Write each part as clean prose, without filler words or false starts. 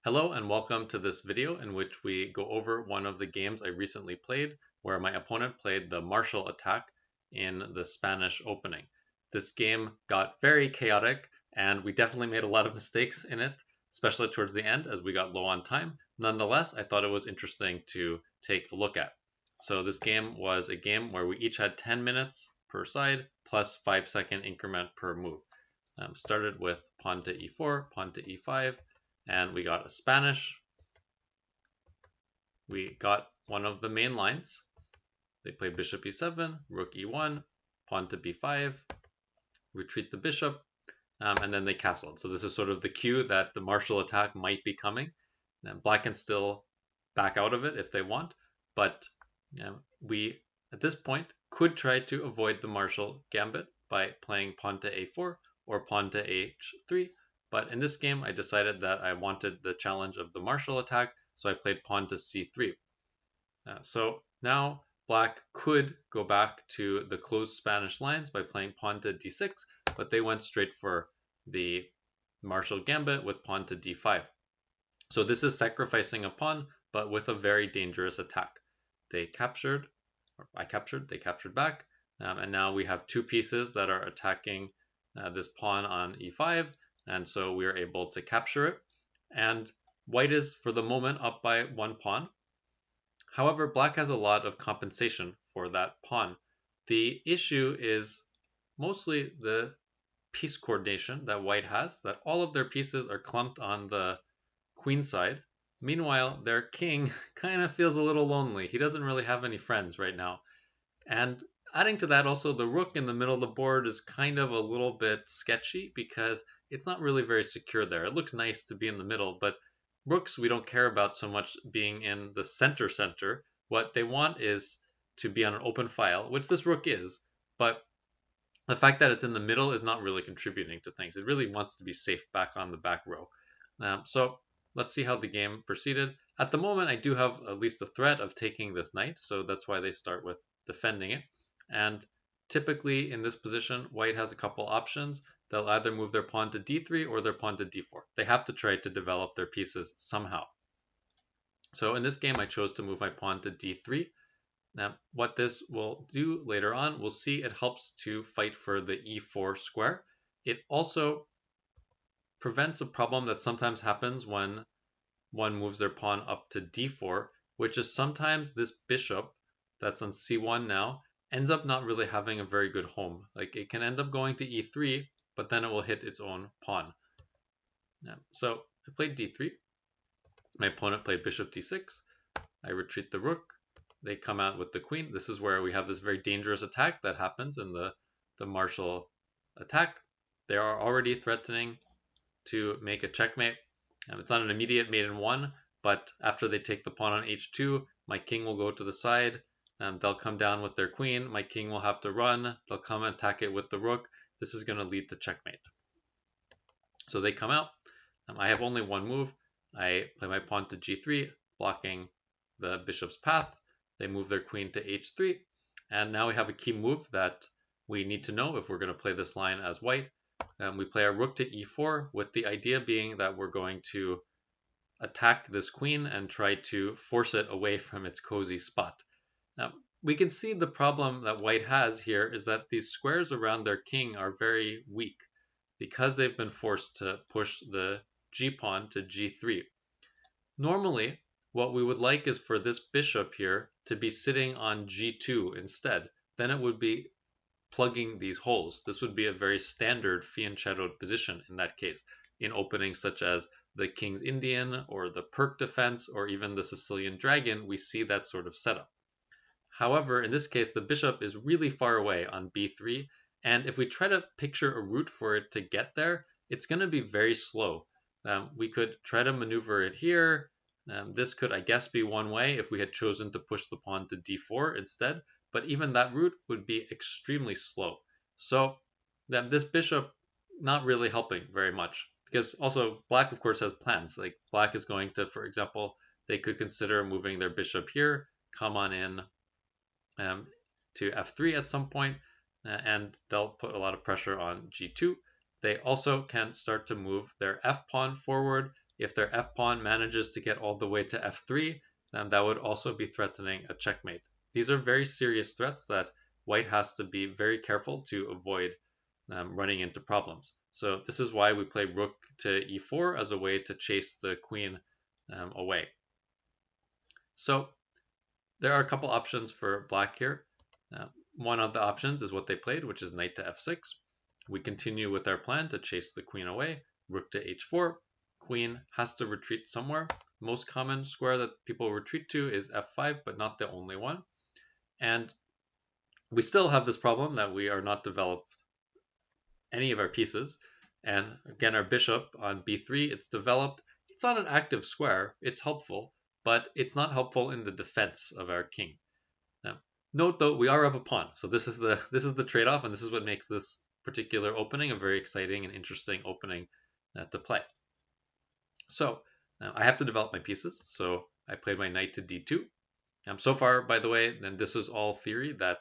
Hello and welcome to this video in which we go over one of the games I recently played where my opponent played the Marshall attack in the Spanish opening. This game got very chaotic and we definitely made a lot of mistakes in it, especially towards the end as we got low on time. Nonetheless, I thought it was interesting to take a look at. So this game was a game where we each had 10 minutes per side plus 5-second increment per move. Started with pawn to e4, pawn to e5, and we got a Spanish. We got one of the main lines. They played bishop e7, rook e1, pawn to b5, retreat the bishop, and then they castled. So this is sort of the cue that the Marshall attack might be coming. And Black can still back out of it if they want, but we, at this point, could try to avoid the Marshall Gambit by playing pawn to a4 or pawn to h3, but in this game I decided that I wanted the challenge of the Marshall attack, so I played pawn to c3. So now Black could go back to the closed Spanish lines by playing pawn to d6, but they went straight for the Marshall Gambit with pawn to d5. So this is sacrificing a pawn, but with a very dangerous attack. They captured, or I captured, they captured back, and now we have two pieces that are attacking this pawn on e5, and so we are able to capture it. And white is, for the moment, up by one pawn. However, black has a lot of compensation for that pawn. The issue is mostly the piece coordination that white has, that all of their pieces are clumped on the queen side. Meanwhile, their king kind of feels a little lonely. He doesn't really have any friends right now. And adding to that, also the rook in the middle of the board is kind of a little bit sketchy because it's not really very secure there. It looks nice to be in the middle, but rooks we don't care about so much being in the center. What they want is to be on an open file, which this rook is, but the fact that it's in the middle is not really contributing to things. It really wants to be safe back on the back row. So let's see how the game proceeded. At the moment, I do have at least a threat of taking this knight, so that's why they start with defending it. And typically in this position, white has a couple options. They'll either move their pawn to d3 or their pawn to d4. They have to try to develop their pieces somehow. So in this game, I chose to move my pawn to d3. Now, what this will do later on, we'll see it helps to fight for the e4 square. It also prevents a problem that sometimes happens when one moves their pawn up to d4, which is sometimes this bishop that's on c1 now ends up not really having a very good home. Like it can end up going to e3, but then it will hit its own pawn. So I played d3. My opponent played bishop d6. I retreat the rook. They come out with the queen. This is where we have this very dangerous attack that happens in the Marshall attack. They are already threatening to make a checkmate. It's not an immediate mate in one, but after they take the pawn on h2, my king will go to the side. They'll come down with their queen. My king will have to run. They'll come and attack it with the rook. This is going to lead to checkmate. So they come out. I have only one move. I play my pawn to g3, blocking the bishop's path. They move their queen to h3. And now we have a key move that we need to know if we're going to play this line as white. We play our rook to e4 with the idea being that we're going to attack this queen and try to force it away from its cozy spot. Now, we can see the problem that white has here is that these squares around their king are very weak because they've been forced to push the g-pawn to g3. Normally, what we would like is for this bishop here to be sitting on g2 instead. Then it would be plugging these holes. This would be a very standard fianchettoed position in that case, in openings such as the King's Indian or the Perk defense or even the Sicilian Dragon. We see that sort of setup. However, in this case, the bishop is really far away on b3, and if we try to picture a route for it to get there, it's going to be very slow. We could try to maneuver it here. This could, I guess, be one way if we had chosen to push the pawn to d4 instead, but even that route would be extremely slow. So this bishop not really helping very much, because also black, of course, has plans. Like black is going to, for example, they could consider moving their bishop here, come on in to f3 at some point, and they'll put a lot of pressure on g2. They also can start to move their f pawn forward if their f pawn manages to get all the way to f3, then that would also be threatening a checkmate. These are very serious threats that white has to be very careful to avoid running into problems. So this is why we play rook to e4 as a way to chase the queen away. So there are a couple options for black here. One of the options is what they played, which is knight to f6. We continue with our plan to chase the queen away. Rook to h4. Queen has to retreat somewhere. Most common square that people retreat to is f5, but not the only one. And we still have this problem that we are not developed any of our pieces. And again, our bishop on b3, it's developed. It's not an active square. It's helpful, but it's not helpful in the defense of our king. Now, note though, we are up a pawn. So this is the trade-off, and this is what makes this particular opening a very exciting and interesting opening to play. So I have to develop my pieces. So I played my knight to d2. So far, by the way, then this is all theory that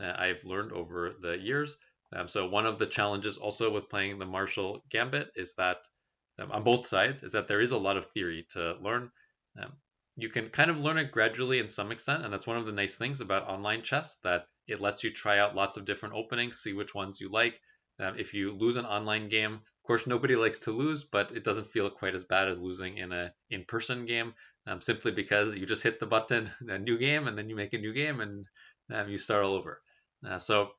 I've learned over the years. So one of the challenges also with playing the Marshall Gambit is that on both sides is that there is a lot of theory to learn. You can kind of learn it gradually in some extent, and that's one of the nice things about online chess, that it lets you try out lots of different openings, see which ones you like. If you lose an online game, of course nobody likes to lose, but it doesn't feel quite as bad as losing in an in-person game, simply because you just hit the button, a new game, and then you make a new game, and you start all over. So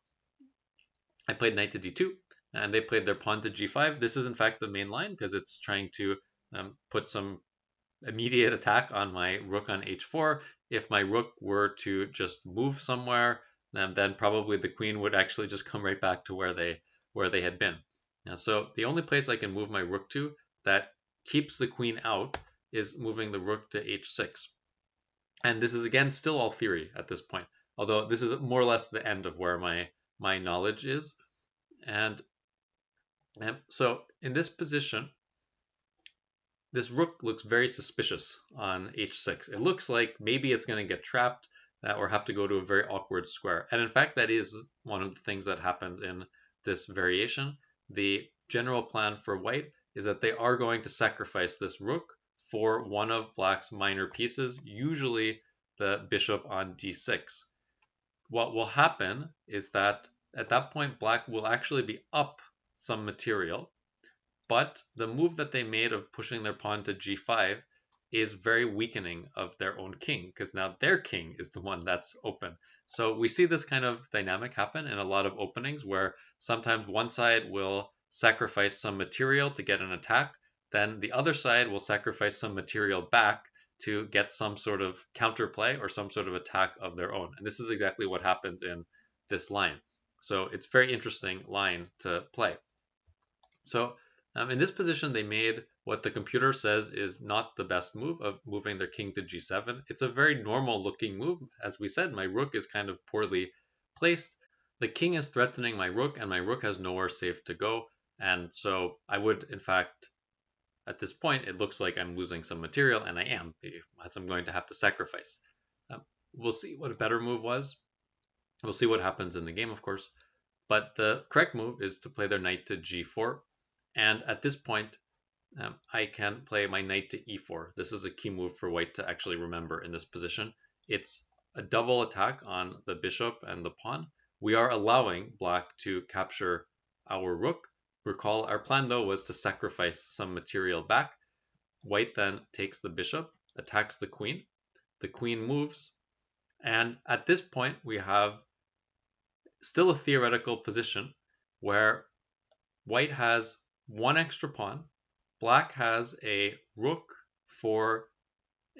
I played knight to d2, and they played their pawn to g5. This is in fact the main line because it's trying to put some immediate attack on my rook on h4. If my rook were to just move somewhere, then probably the queen would actually just come right back to where they had been. So the only place I can move my rook to that keeps the queen out is moving the rook to h6. And this is again still all theory at this point, although this is more or less the end of where my knowledge is. And so in this position, this rook looks very suspicious on h6. It looks like maybe it's going to get trapped or have to go to a very awkward square. And in fact, that is one of the things that happens in this variation. The general plan for white is that they are going to sacrifice this rook for one of black's minor pieces, usually the bishop on d6. What will happen is that at that point, black will actually be up some material. But the move that they made of pushing their pawn to g5 is very weakening of their own king, because now their king is the one that's open. So we see this kind of dynamic happen in a lot of openings where sometimes one side will sacrifice some material to get an attack, then the other side will sacrifice some material back to get some sort of counterplay or some sort of attack of their own. And this is exactly what happens in this line. So it's a very interesting line to play. So in this position, they made what the computer says is not the best move of moving their king to g7. It's a very normal looking move. As we said, my rook is kind of poorly placed. The king is threatening my rook, and my rook has nowhere safe to go. And so I would, in fact, at this point, it looks like I'm losing some material, and I am, as I'm going to have to sacrifice. We'll see what a better move was. We'll see what happens in the game, of course. But the correct move is to play their knight to g4. And at this point, I can play my knight to e4. This is a key move for white to actually remember in this position. It's a double attack on the bishop and the pawn. We are allowing black to capture our rook. Recall our plan though was to sacrifice some material back. White then takes the bishop, attacks the queen. The queen moves. And at this point, we have still a theoretical position where white has one extra pawn. Black has a rook for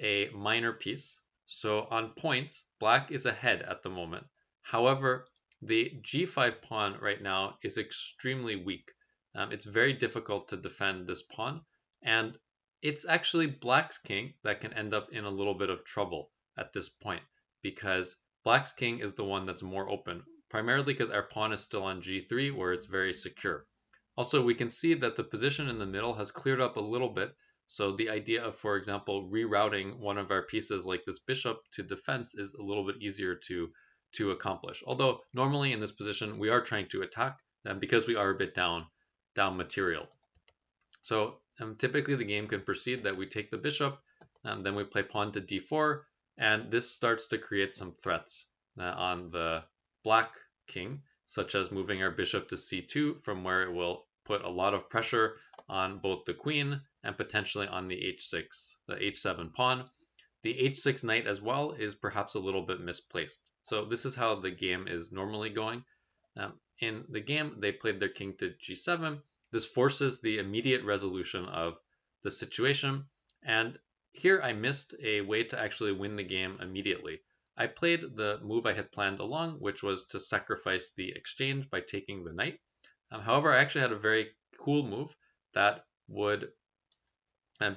a minor piece. So on points, black is ahead at the moment. However, the g5 pawn right now is extremely weak. It's very difficult to defend this pawn. And it's actually black's king that can end up in a little bit of trouble at this point, because black's king is the one that's more open, primarily because our pawn is still on g3 where it's very secure. Also, we can see that the position in the middle has cleared up a little bit. So the idea of, for example, rerouting one of our pieces like this bishop to defense is a little bit easier to accomplish. Although normally in this position, we are trying to attack because we are a bit down material. So typically the game can proceed that we take the bishop, then we play pawn to d4, and this starts to create some threats on the black king, such as moving our bishop to c2, from where it will put a lot of pressure on both the queen and potentially on the h7 pawn. The h6 knight as well is perhaps a little bit misplaced. So this is how the game is normally going. In the game, they played their king to g7. This forces the immediate resolution of the situation. And here I missed a way to actually win the game immediately. I played the move I had planned along, which was to sacrifice the exchange by taking the knight. However, I actually had a very cool move that would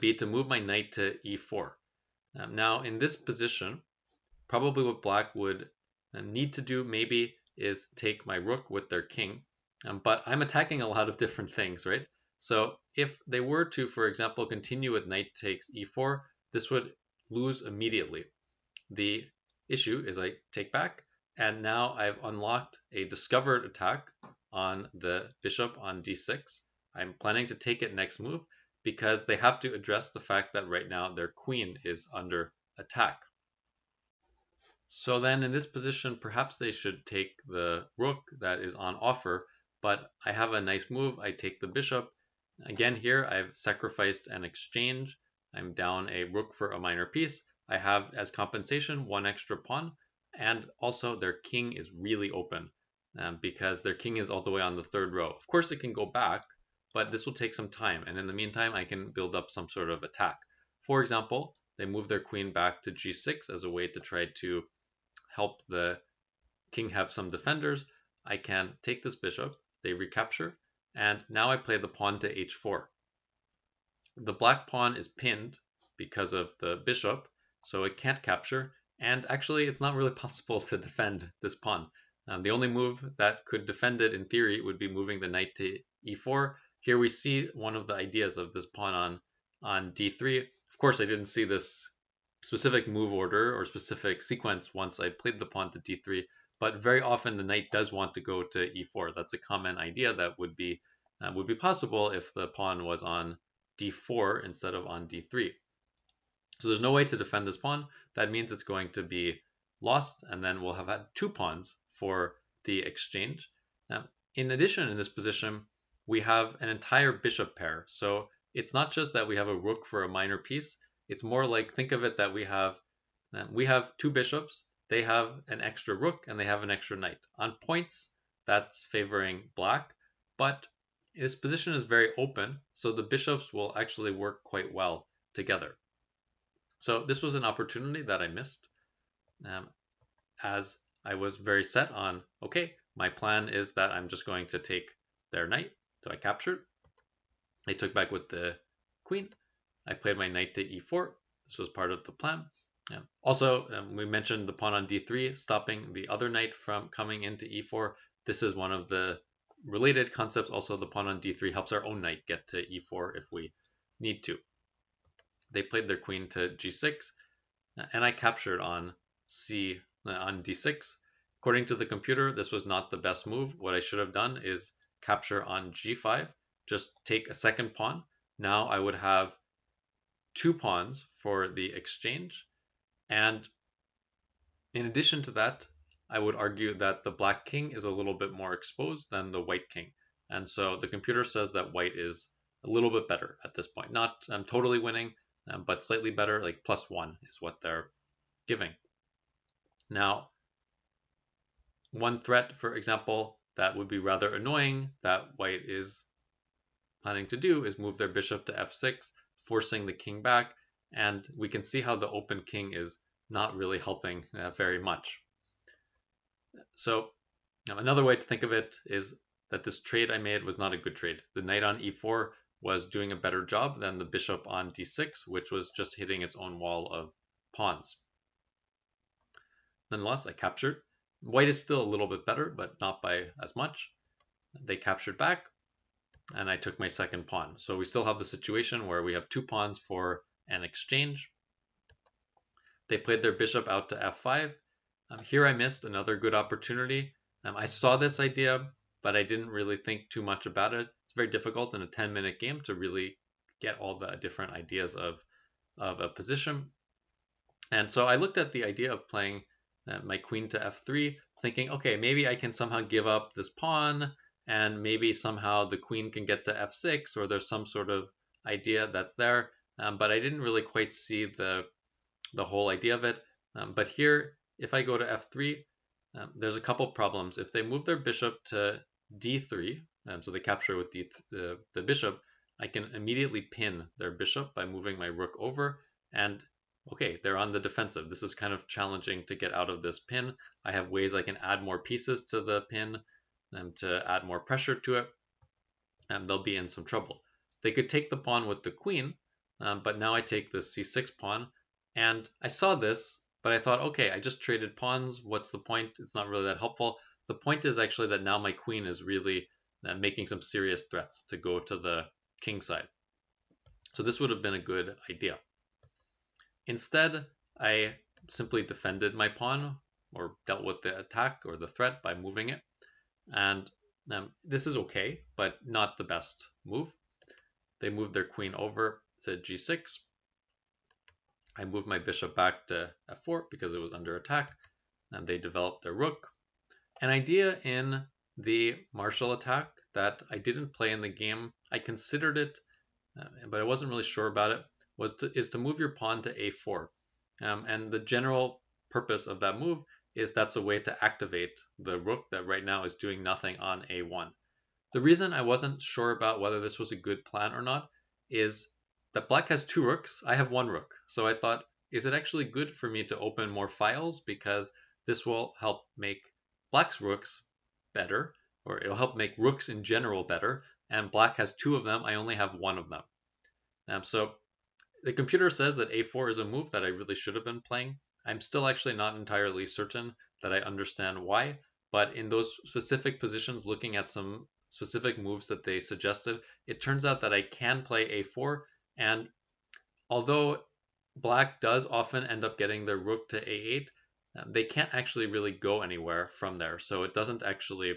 be to move my knight to e4. Now, in this position, probably what black would need to do maybe is take my rook with their king, but I'm attacking a lot of different things, right? So if they were to, for example, continue with knight takes e4, this would lose immediately. The issue is I take back, and now I've unlocked a discovered attack on the bishop on d6. I'm planning to take it next move because they have to address the fact that right now their queen is under attack. So then in this position, perhaps they should take the rook that is on offer, but I have a nice move. I take the bishop. Again here, I've sacrificed an exchange. I'm down a rook for a minor piece. I have as compensation one extra pawn, and also their king is really open because their king is all the way on the third row. Of course, it can go back, but this will take some time, and in the meantime, I can build up some sort of attack. For example, they move their queen back to g6 as a way to try to help the king have some defenders. I can take this bishop, they recapture, and now I play the pawn to h4. The black pawn is pinned because of the bishop, so it can't capture, and actually it's not really possible to defend this pawn. The only move that could defend it in theory would be moving the knight to e4. Here we see one of the ideas of this pawn on d3. Of course, I didn't see this specific move order or specific sequence once I played the pawn to d3, but very often the knight does want to go to e4. That's a common idea that would be possible if the pawn was on d4 instead of on d3. So there's no way to defend this pawn. That means it's going to be lost, and then we'll have had two pawns for the exchange. Now, in addition, in this position, we have an entire bishop pair. So it's not just that we have a rook for a minor piece. It's more like, think of it that we have two bishops, they have an extra rook, and they have an extra knight. On points, that's favoring black, but this position is very open, so the bishops will actually work quite well together. So this was an opportunity that I missed, as I was very set on, okay, my plan is that I'm just going to take their knight. So I captured. I took back with the queen. I played my knight to e4. This was part of the plan. Also, we mentioned the pawn on d3, stopping the other knight from coming into e4. This is one of the related concepts. Also, the pawn on d3 helps our own knight get to e4 if we need to. They played their queen to g6, and I captured on d6. According to the computer, this was not the best move. What I should have done is capture on g5, just take a second pawn. Now I would have two pawns for the exchange, and in addition to that, I would argue that the black king is a little bit more exposed than the white king, and so the computer says that white is a little bit better at this point. Not totally winning, but slightly better, like +1 is what they're giving. Now, one threat, for example, that would be rather annoying that white is planning to do is move their bishop to f6, forcing the king back, and we can see how the open king is not really helping very much. So another way to think of it is that this trade I made was not a good trade. The knight on e4 was doing a better job than the bishop on d6, which was just hitting its own wall of pawns. Nonetheless, I captured. White is still a little bit better, but not by as much. They captured back, and I took my second pawn. So we still have the situation where we have two pawns for an exchange. They played their bishop out to f5. Here I missed another good opportunity. I saw this idea, but I didn't really think too much about it. It's very difficult in a 10-minute game to really get all the different ideas of a position. And so I looked at the idea of playing my queen to f3, thinking, okay, maybe I can somehow give up this pawn, and maybe somehow the queen can get to f6, or there's some sort of idea that's there. But I didn't really quite see the whole idea of it. But here, if I go to f3, there's a couple problems. If they move their bishop to d3, so they capture with the bishop, I can immediately pin their bishop by moving my rook over, and okay, they're on the defensive. This is kind of challenging to get out of this pin. I have ways I can add more pieces to the pin and to add more pressure to it, and they'll be in some trouble. They could take the pawn with the queen, but now I take the c6 pawn, and I saw this, but I thought, okay, I just traded pawns. What's the point? It's not really that helpful. The point is actually that now my queen is really making some serious threats to go to the king side. So this would have been a good idea. Instead, I simply defended my pawn, or dealt with the attack or the threat by moving it. And this is okay, but not the best move. They moved their queen over to g6. I moved my bishop back to f4 because it was under attack, and they developed their rook. An idea in the Marshall attack that I didn't play in the game, I considered it, but I wasn't really sure about it, is to move your pawn to a4. And the general purpose of that move is that's a way to activate the rook that right now is doing nothing on a1. The reason I wasn't sure about whether this was a good plan or not is that black has two rooks. I have one rook. So I thought, is it actually good for me to open more files? Because this will help make black's rooks better, or it'll help make rooks in general better. And black has two of them. I only have one of them. So the computer says that a4 is a move that I really should have been playing. I'm still actually not entirely certain that I understand why, but in those specific positions, looking at some specific moves that they suggested, it turns out that I can play a4, and although black does often end up getting their rook to a8, they can't actually really go anywhere from there. So it doesn't actually,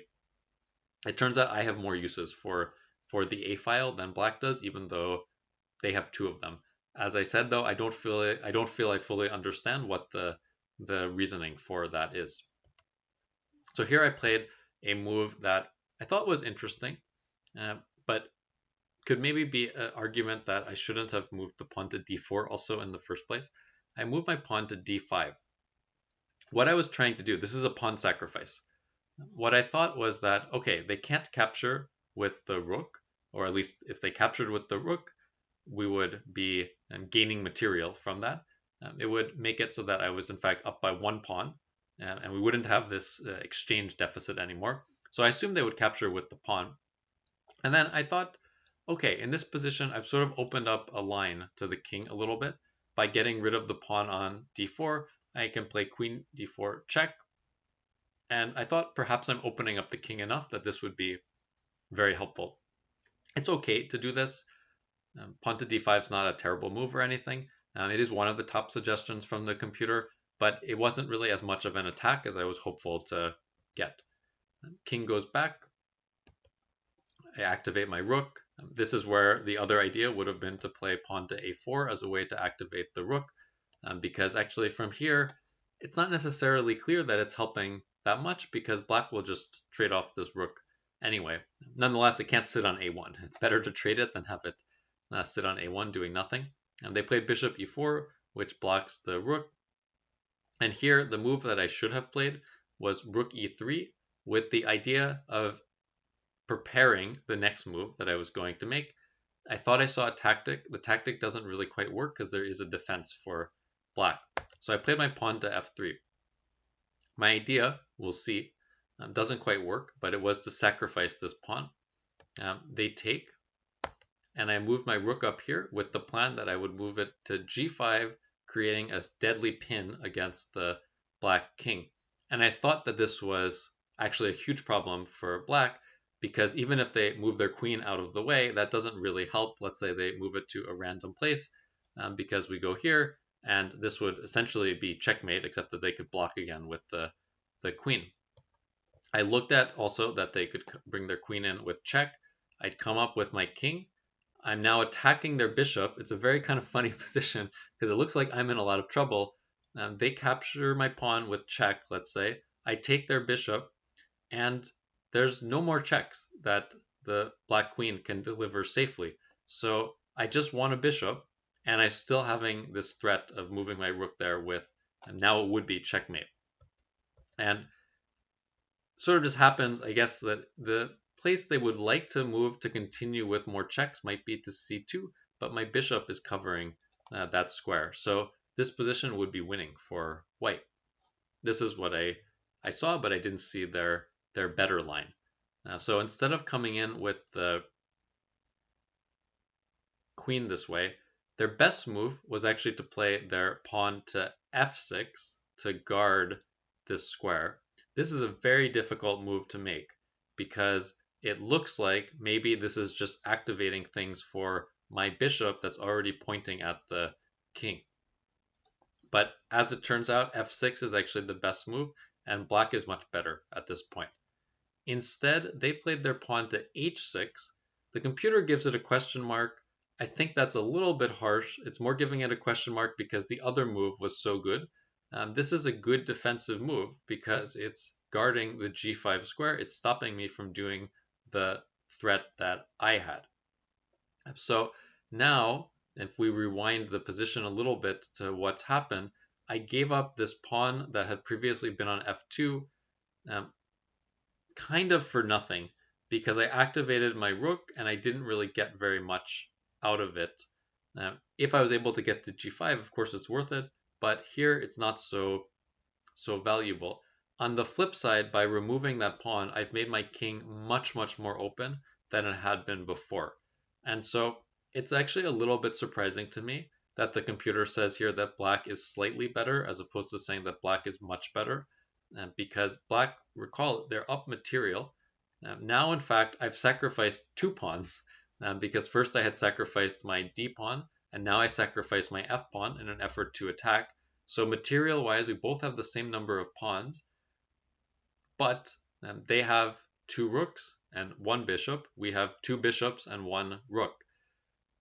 it turns out I have more uses for the a file than black does, even though they have two of them. As I said, though, I don't feel I fully understand what the reasoning for that is. So here I played a move that I thought was interesting, but could maybe be an argument that I shouldn't have moved the pawn to d4 also in the first place. I moved my pawn to d5. What I was trying to do, this is a pawn sacrifice. What I thought was that, okay, they can't capture with the rook, or at least if they captured with the rook, we would be gaining material from that. It would make it so that I was in fact up by one pawn, and we wouldn't have this exchange deficit anymore. So I assumed they would capture with the pawn. And then I thought, okay, in this position, I've sort of opened up a line to the king a little bit. By getting rid of the pawn on d4, I can play queen d4 check. And I thought perhaps I'm opening up the king enough that this would be very helpful. It's okay to do this. Pawn to d5 is not a terrible move or anything. It is one of the top suggestions from the computer, but it wasn't really as much of an attack as I was hopeful to get. King goes back. I activate my rook. This is where the other idea would have been to play pawn to a4 as a way to activate the rook, because actually from here, it's not necessarily clear that it's helping that much because black will just trade off this rook anyway. Nonetheless, it can't sit on a1. It's better to trade it than have it sit on a1 doing nothing. And they played bishop e4, which blocks the rook. And here, the move that I should have played was rook e3 with the idea of preparing the next move that I was going to make. I thought I saw a tactic. The tactic doesn't really quite work because there is a defense for black. So I played my pawn to f3. My idea, we'll see, doesn't quite work, but it was to sacrifice this pawn. They take, and I moved my rook up here with the plan that I would move it to g5, creating a deadly pin against the black king. And I thought that this was actually a huge problem for black, because even if they move their queen out of the way, that doesn't really help. Let's say they move it to a random place, because we go here, and this would essentially be checkmate, except that they could block again with the queen. I looked at also that they could bring their queen in with check. I'd come up with my king. I'm now attacking their bishop. It's a very kind of funny position because it looks like I'm in a lot of trouble. They capture my pawn with check, let's say. I take their bishop, and there's no more checks that the black queen can deliver safely. So I just won a bishop, and I'm still having this threat of moving my rook there with, and now it would be checkmate. And sort of just happens, I guess, that the place they would like to move to continue with more checks might be to c2, but my bishop is covering that square. So this position would be winning for white. This is what I saw, but I didn't see their better line. So instead of coming in with the queen this way, their best move was actually to play their pawn to f6 to guard this square. This is a very difficult move to make because it looks like maybe this is just activating things for my bishop that's already pointing at the king. But as it turns out, f6 is actually the best move, and black is much better at this point. Instead, they played their pawn to h6. The computer gives it a question mark. I think that's a little bit harsh. It's more giving it a question mark because the other move was so good. This is a good defensive move because it's guarding the g5 square. It's stopping me from doing the threat that I had. So now, if we rewind the position a little bit to what's happened, I gave up this pawn that had previously been on f2 kind of for nothing because I activated my rook and I didn't really get very much out of it. If I was able to get to g5, of course it's worth it, but here it's not so valuable. On the flip side, by removing that pawn, I've made my king much more open than it had been before. And so it's actually a little bit surprising to me that the computer says here that black is slightly better as opposed to saying that black is much better. Because black, recall, they're up material. Now, in fact, I've sacrificed two pawns because first I had sacrificed my d pawn, and now I sacrifice my f pawn in an effort to attack. So material-wise, we both have the same number of pawns, but they have two rooks and one bishop. We have two bishops and one rook.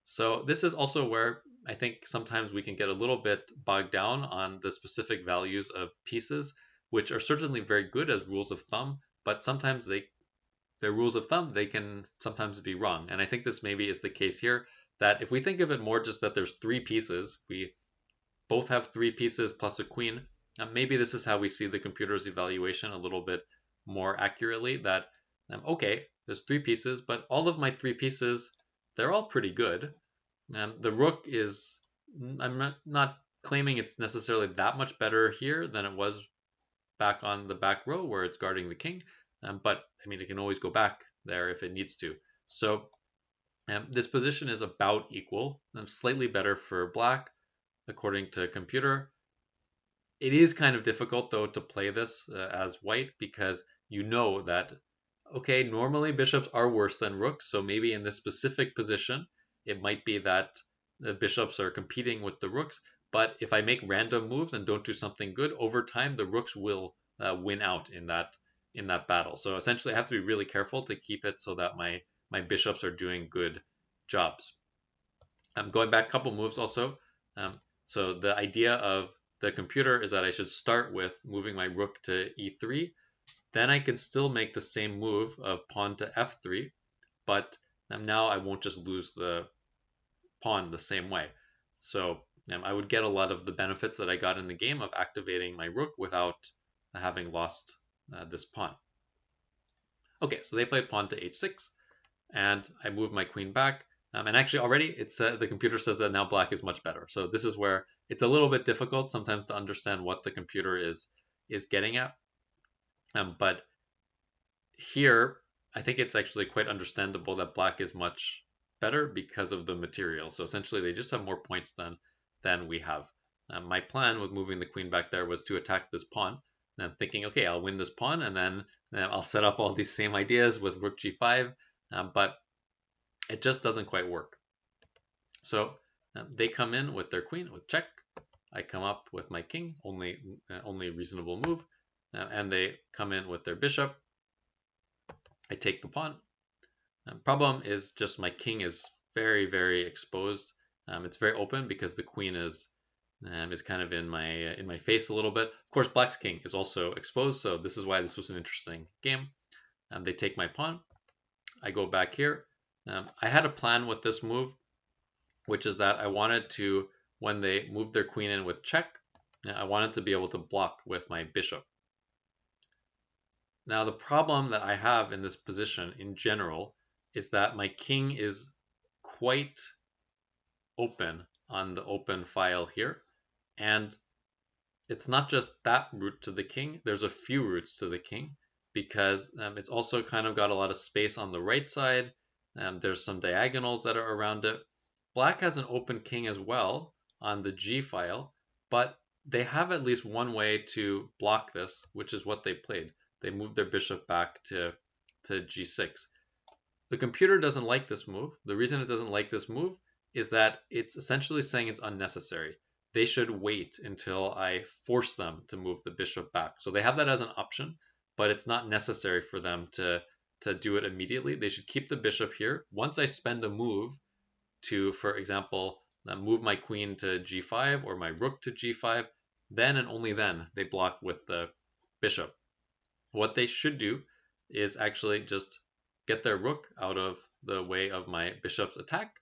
So this is also where I think sometimes we can get a little bit bogged down on the specific values of pieces, which are certainly very good as rules of thumb, but sometimes they're rules of thumb, they can sometimes be wrong. And I think this maybe is the case here, that if we think of it more just that there's three pieces, we both have three pieces plus a queen, maybe this is how we see the computer's evaluation a little bit more accurately, that, okay, there's three pieces, but all of my three pieces, they're all pretty good. The rook is, I'm not claiming it's necessarily that much better here than it was back on the back row where it's guarding the king, but I mean, it can always go back there if it needs to. So this position is about equal, slightly better for black according to computer. It is kind of difficult though to play this as white because you know that, okay, normally bishops are worse than rooks, so maybe in this specific position it might be that the bishops are competing with the rooks, but if I make random moves and don't do something good, over time the rooks will win out in that battle. So essentially I have to be really careful to keep it so that my bishops are doing good jobs. Going back a couple moves also. So the idea of the computer is that I should start with moving my rook to e3. Then I can still make the same move of pawn to f3, but now I won't just lose the pawn the same way. So I would get a lot of the benefits that I got in the game of activating my rook without having lost this pawn. Okay, so they play pawn to h6, and I move my queen back. And actually already it's the computer says that now black is much better. So this is where it's a little bit difficult sometimes to understand what the computer is getting at. But here, I think it's actually quite understandable that black is much better because of the material. So essentially they just have more points than we have. My plan with moving the queen back there was to attack this pawn. And I'm thinking, okay, I'll win this pawn and then I'll set up all these same ideas with rook g5. But it just doesn't quite work. So they come in with their queen with check. I come up with my king, only reasonable move, and they come in with their bishop. I take the pawn. Problem is just my king is very, very exposed. It's very open because the queen is kind of in my face a little bit. Of course, black's king is also exposed, so this is why this was an interesting game. They take my pawn. I go back here. I had a plan with this move, which is that I wanted to, when they moved their queen in with check, I wanted to be able to block with my bishop. Now, the problem that I have in this position in general is that my king is quite open on the open file here. And it's not just that route to the king. There's a few routes to the king because it's also kind of got a lot of space on the right side. There's some diagonals that are around it. Black has an open king as well on the G file, but they have at least one way to block this, which is what they played. They moved their bishop back to G6. The computer doesn't like this move. The reason it doesn't like this move is that it's essentially saying it's unnecessary. They should wait until I force them to move the bishop back. So they have that as an option, but it's not necessary for them to do it immediately. They should keep the bishop here. Once I spend a move to, for example, move my queen to G5 or my rook to G5, then and only then they block with the bishop. What they should do is actually just get their rook out of the way of my bishop's attack,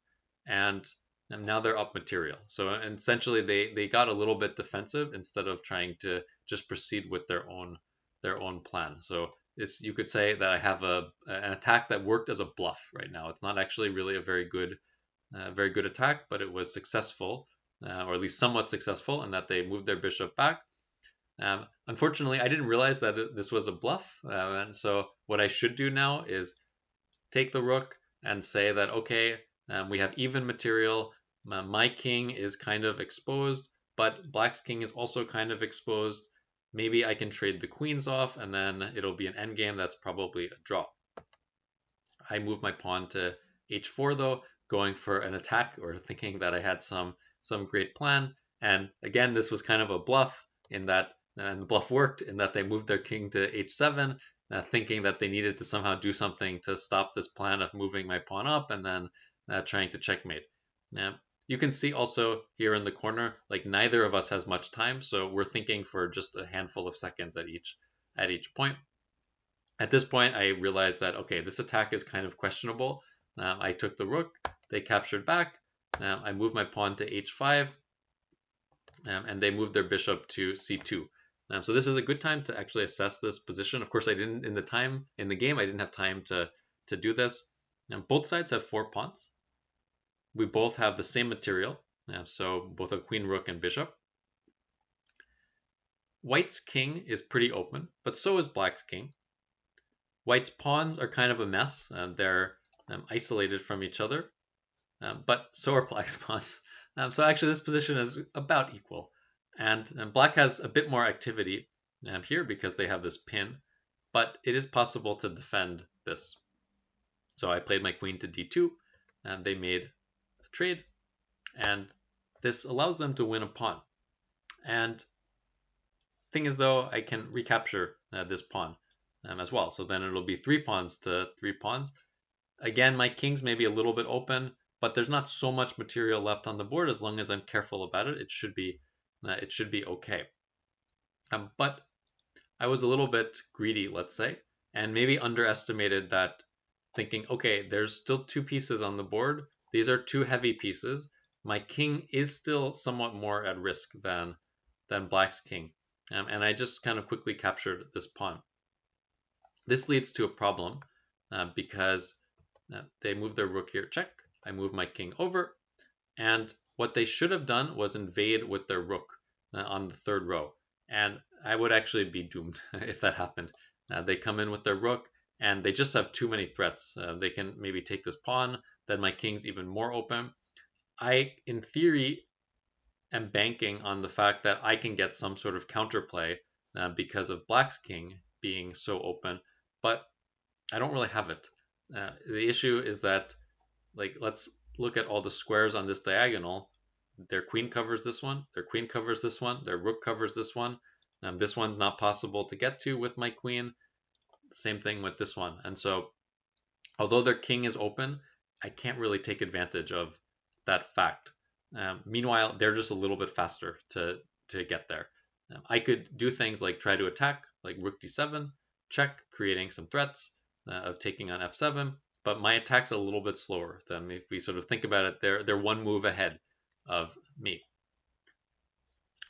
and now they're up material. So essentially they got a little bit defensive instead of trying to just proceed with their own plan. So you could say that I have an attack that worked as a bluff right now. It's not actually really a very good attack, but it was successful, or at least somewhat successful, in that they moved their bishop back. Unfortunately, I didn't realize that this was a bluff, and so what I should do now is take the rook and say that, okay, we have even material. My king is kind of exposed, but black's king is also kind of exposed. Maybe I can trade the queens off, and then it'll be an endgame that's probably a draw. I move my pawn to h4, though, going for an attack or thinking that I had some great plan. And again, this was kind of a bluff in that, and the bluff worked in that they moved their king to h7, thinking that they needed to somehow do something to stop this plan of moving my pawn up and then trying to checkmate. Now, you can see also here in the corner, like neither of us has much time, so we're thinking for just a handful of seconds at each point. At this point, I realized that, okay, this attack is kind of questionable. I took the rook, they captured back, I moved my pawn to h5, and they moved their bishop to c2. So this is a good time to actually assess this position. Of course, I didn't in the game. I didn't have time to do this. Both sides have 4 pawns. We both have the same material, so both a queen, rook, and bishop. White's king is pretty open, but so is black's king. White's pawns are kind of a mess. They're isolated from each other, but so are black's pawns. So actually, this position is about equal. And black has a bit more activity here because they have this pin, but it is possible to defend this. So I played my queen to d2, and they made a trade, and this allows them to win a pawn. And thing is, though, I can recapture this pawn as well. So then it'll be 3 pawns to 3 pawns. Again, my king's maybe a little bit open, but there's not so much material left on the board. As long as I'm careful about it, it should be okay. But I was a little bit greedy, let's say, and maybe underestimated that, thinking, okay, there's still 2 pieces on the board. These are 2 heavy pieces. My king is still somewhat more at risk than black's king. And I just kind of quickly captured this pawn. This leads to a problem because they move their rook here, check. I move my king over, and what they should have done was invade with their rook on the 3rd row. And I would actually be doomed if that happened. They come in with their rook, and they just have too many threats. They can maybe take this pawn, then my king's even more open. I, in theory, am banking on the fact that I can get some sort of counterplay because of black's king being so open, but I don't really have it. The issue is that, like, let's look at all the squares on this diagonal. Their queen covers this one, their queen covers this one, their rook covers this one. This one's not possible to get to with my queen. Same thing with this one. And so, although their king is open, I can't really take advantage of that fact. Meanwhile, they're just a little bit faster to get there. I could do things like try to attack, like rook d7, check, creating some threats of taking on f7, but my attack's a little bit slower than if we sort of think about it. They're one move ahead of me.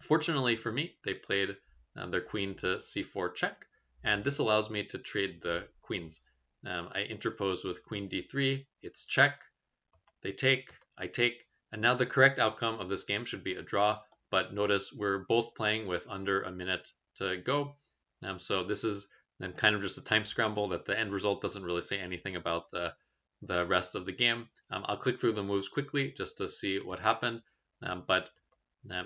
Fortunately for me, they played their queen to c4 check, and this allows me to trade the queens. I interpose with queen d3, it's check, they take, I take, and now the correct outcome of this game should be a draw, but notice we're both playing with under a minute to go. So this is then kind of just a time scramble that the end result doesn't really say anything about the rest of the game. I'll click through the moves quickly just to see what happened, but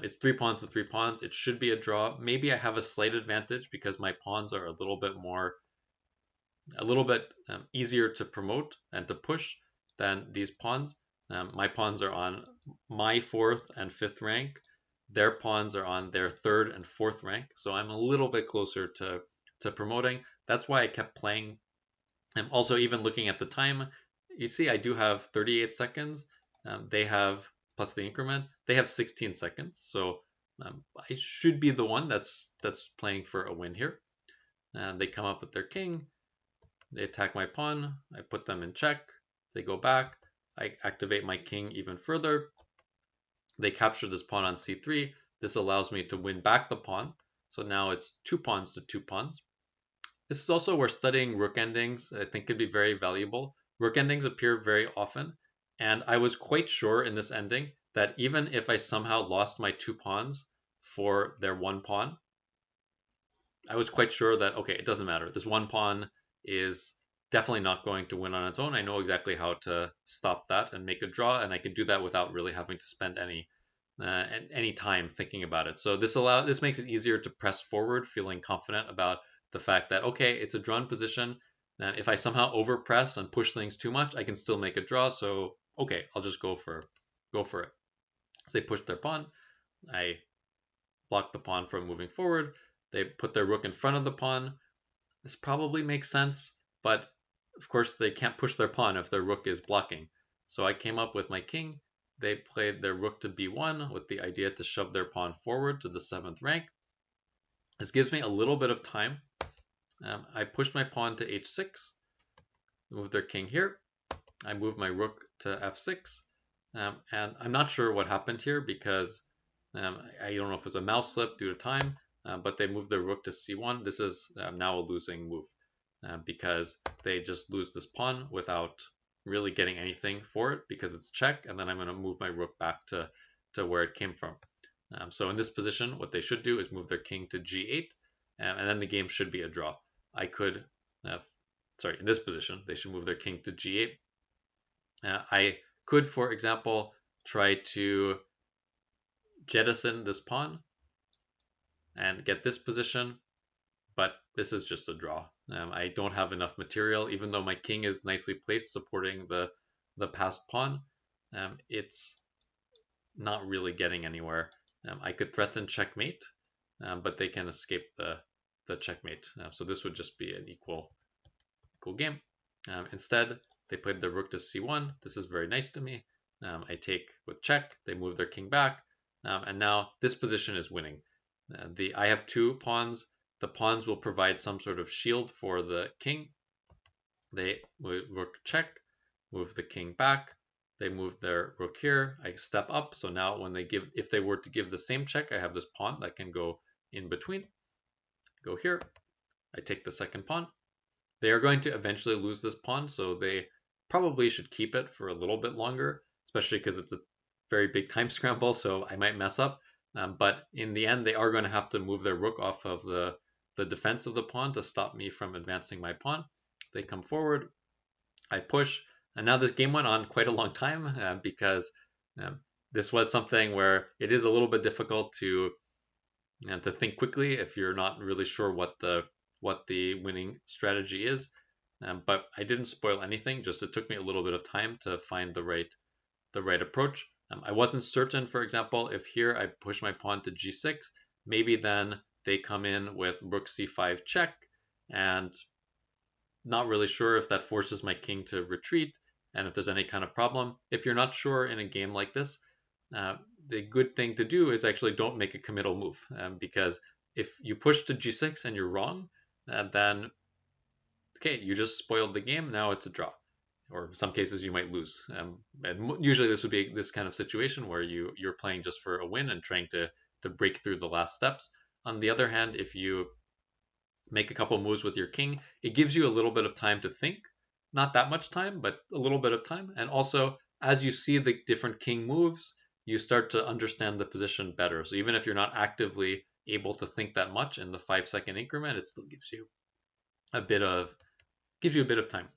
it's 3 pawns to 3 pawns. It should be a draw. Maybe I have a slight advantage because my pawns are a little bit easier to promote and to push than these pawns. My pawns are on my 4th and 5th rank. Their pawns are on their 3rd and 4th rank. So I'm a little bit closer to promoting. That's why I kept playing. I'm also even looking at the time. You see, I do have 38 seconds. They have, plus the increment, they have 16 seconds. So I should be the one that's playing for a win here. They come up with their king. They attack my pawn. I put them in check. They go back. I activate my king even further. They capture this pawn on c3. This allows me to win back the pawn. So now it's 2 pawns to 2 pawns. This is also where studying rook endings I think could be very valuable. Rook endings appear very often, and I was quite sure in this ending that even if I somehow lost my 2 pawns for their 1 pawn, I was quite sure that, okay, it doesn't matter. This 1 pawn is definitely not going to win on its own. I know exactly how to stop that and make a draw, and I can do that without really having to spend any time thinking about it. So this makes it easier to press forward, feeling confident about the fact that, okay, it's a drawn position. If I somehow overpress and push things too much, I can still make a draw. So okay, I'll just go for it. So they push their pawn. I block the pawn from moving forward. They put their rook in front of the pawn. This probably makes sense, but of course they can't push their pawn if their rook is blocking. So I came up with my king. They played their rook to b1 with the idea to shove their pawn forward to the 7th rank. This gives me a little bit of time. I pushed my pawn to h6, moved their king here. I moved my rook to f6, and I'm not sure what happened here because I don't know if it was a mouse slip due to time, but they moved their rook to c1. This is now a losing move because they just lose this pawn without really getting anything for it because it's check, and then I'm going to move my rook back to where it came from. So in this position, what they should do is move their king to g8, and then the game should be a draw. I could, in this position, they should move their king to g8. I could, for example, try to jettison this pawn and get this position, but this is just a draw. I don't have enough material, even though my king is nicely placed supporting the passed pawn. It's not really getting anywhere. I could threaten checkmate, but they can escape the checkmate. So this would just be an equal game. Instead, they played the rook to c1. This is very nice to me. I take with check. They move their king back, and now this position is winning. I have 2 pawns. The pawns will provide some sort of shield for the king. They rook check, move the king back. They move their rook here. I step up. So now when if they were to give the same check, I have this pawn that can go in between. Go here. I take the second pawn. They are going to eventually lose this pawn, so they probably should keep it for a little bit longer, especially because it's a very big time scramble, so I might mess up. But in the end, they are going to have to move their rook off of the defense of the pawn to stop me from advancing my pawn. They come forward. I push. And now this game went on quite a long time because this was something where it is a little bit difficult to think quickly if you're not really sure what the winning strategy is. But I didn't spoil anything. Just it took me a little bit of time to find the right approach. I wasn't certain, for example, if here I push my pawn to g6, maybe then they come in with rook c5 check, and not really sure if that forces my king to retreat. and if there's any kind of problem. If you're not sure in a game like this, the good thing to do is actually don't make a committal move, because if you push to g6 and you're wrong, then okay, you just spoiled the game. Now it's a draw, or in some cases you might lose. And usually this would be this kind of situation where you're playing just for a win and trying to break through the last steps. On the other hand, if you make a couple moves with your king, it gives you a little bit of time to think. Not that much time, but a little bit of time. And also, as you see the different king moves, you start to understand the position better. So even if you're not actively able to think that much in the 5-second increment, it still gives you a bit of time.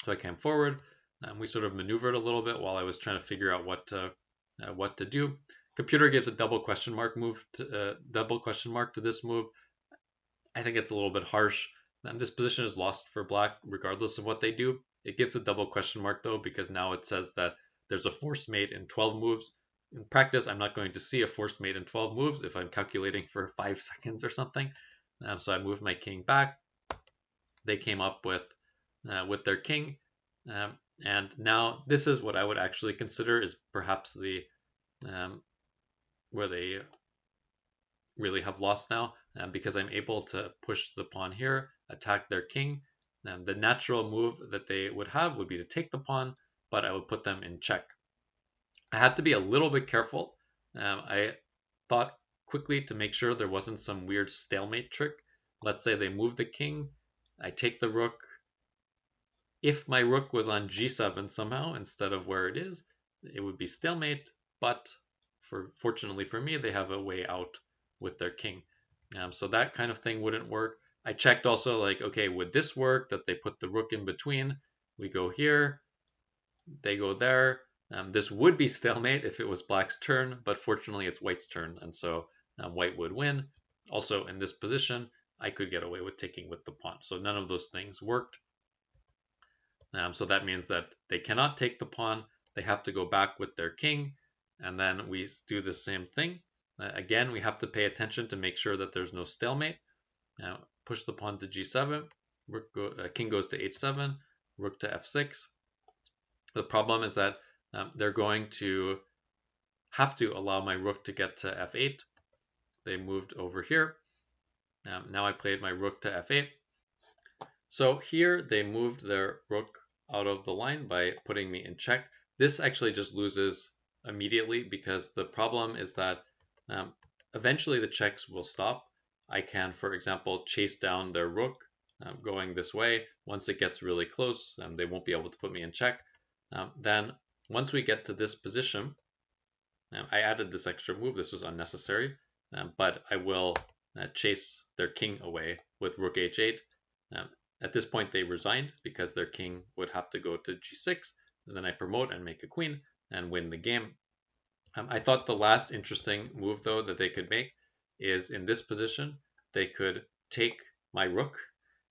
So I came forward, and we sort of maneuvered a little bit while I was trying to figure out what to do. Computer gives a double question mark to this move. I think it's a little bit harsh. This position is lost for black regardless of what they do. It gives a double question mark though, because now it says that there's a forced mate in 12 moves. In practice, I'm not going to see a forced mate in 12 moves if I'm calculating for 5 seconds or something. So I moved my king back. They came up with their king. And now this is what I would actually consider is perhaps the where they really have lost now, because I'm able to push the pawn here, attack their king. The natural move that they would have would be to take the pawn, but I would put them in check. I had to be a little bit careful. I thought quickly to make sure there wasn't some weird stalemate trick. Let's say they move the king, I take the rook. If my rook was on g7 somehow instead of where it is, it would be stalemate, but fortunately for me, they have a way out with their king. So that kind of thing wouldn't work. I checked also like, okay, would this work that they put the rook in between? We go here, they go there. This would be stalemate if it was black's turn, but fortunately it's white's turn, and so white would win. Also in this position, I could get away with taking with the pawn. So none of those things worked. So that means that they cannot take the pawn. They have to go back with their king, and then we do the same thing. Again, we have to pay attention to make sure that there's no stalemate. Now, push the pawn to g7, king goes to h7, rook to f6. The problem is that they're going to have to allow my rook to get to f8. They moved over here. Now I played my rook to f8. So here they moved their rook out of the line by putting me in check. This actually just loses immediately because the problem is that eventually the checks will stop. I can, for example, chase down their rook going this way. Once it gets really close, they won't be able to put me in check. Then once we get to this position, I added this extra move. This was unnecessary, but I will chase their king away with rook h8. At this point, they resigned because their king would have to go to g6. And then I promote and make a queen and win the game. I thought the last interesting move, though, that they could make is in this position, they could take my rook.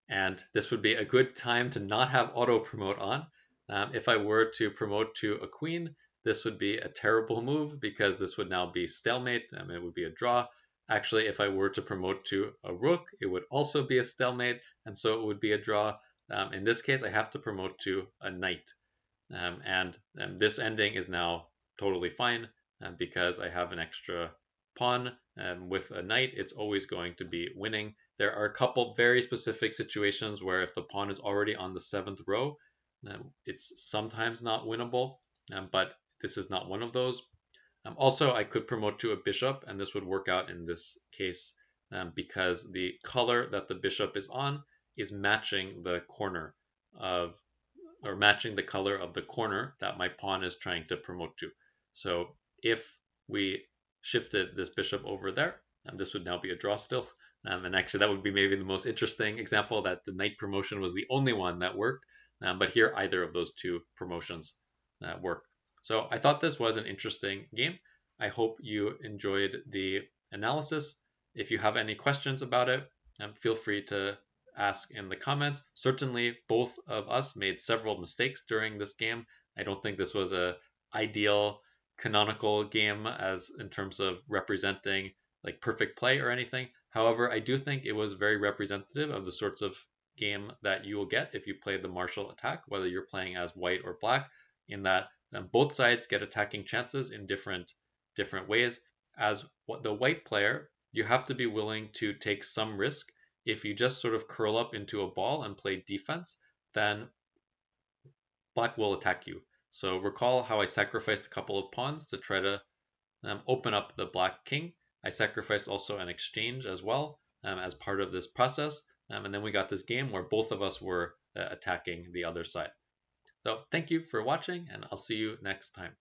And this would be a good time to not have auto promote on. If I were to promote to a queen, this would be a terrible move because this would now be stalemate. It would be a draw. Actually, if I were to promote to a rook, it would also be a stalemate, and so it would be a draw. In this case, I have to promote to a knight. And this ending is now totally fine because I have an extra pawn. With a knight, it's always going to be winning. There are a couple very specific situations where if the pawn is already on the 7th row, it's sometimes not winnable, but this is not one of those. Also, I could promote to a bishop, and this would work out in this case because the color that the bishop is on is matching the corner matching the color of the corner that my pawn is trying to promote to. So if we shifted this bishop over there, this would now be a draw still. And actually, that would be maybe the most interesting example that the knight promotion was the only one that worked. But here, either of those two promotions work. So I thought this was an interesting game. I hope you enjoyed the analysis. If you have any questions about it, feel free to ask in the comments. Certainly, both of us made several mistakes during this game. I don't think this was a ideal canonical game as in terms of representing like perfect play or anything. However, I do think it was very representative of the sorts of game that you will get if you play the Marshall attack, whether you're playing as white or black, in that both sides get attacking chances in different ways. As the white player, you have to be willing to take some risk. If you just sort of curl up into a ball and play defense, then black will attack you. So recall how I sacrificed a couple of pawns to try to open up the black king. I sacrificed also an exchange as well as part of this process. And then we got this game where both of us were attacking the other side. So thank you for watching, and I'll see you next time.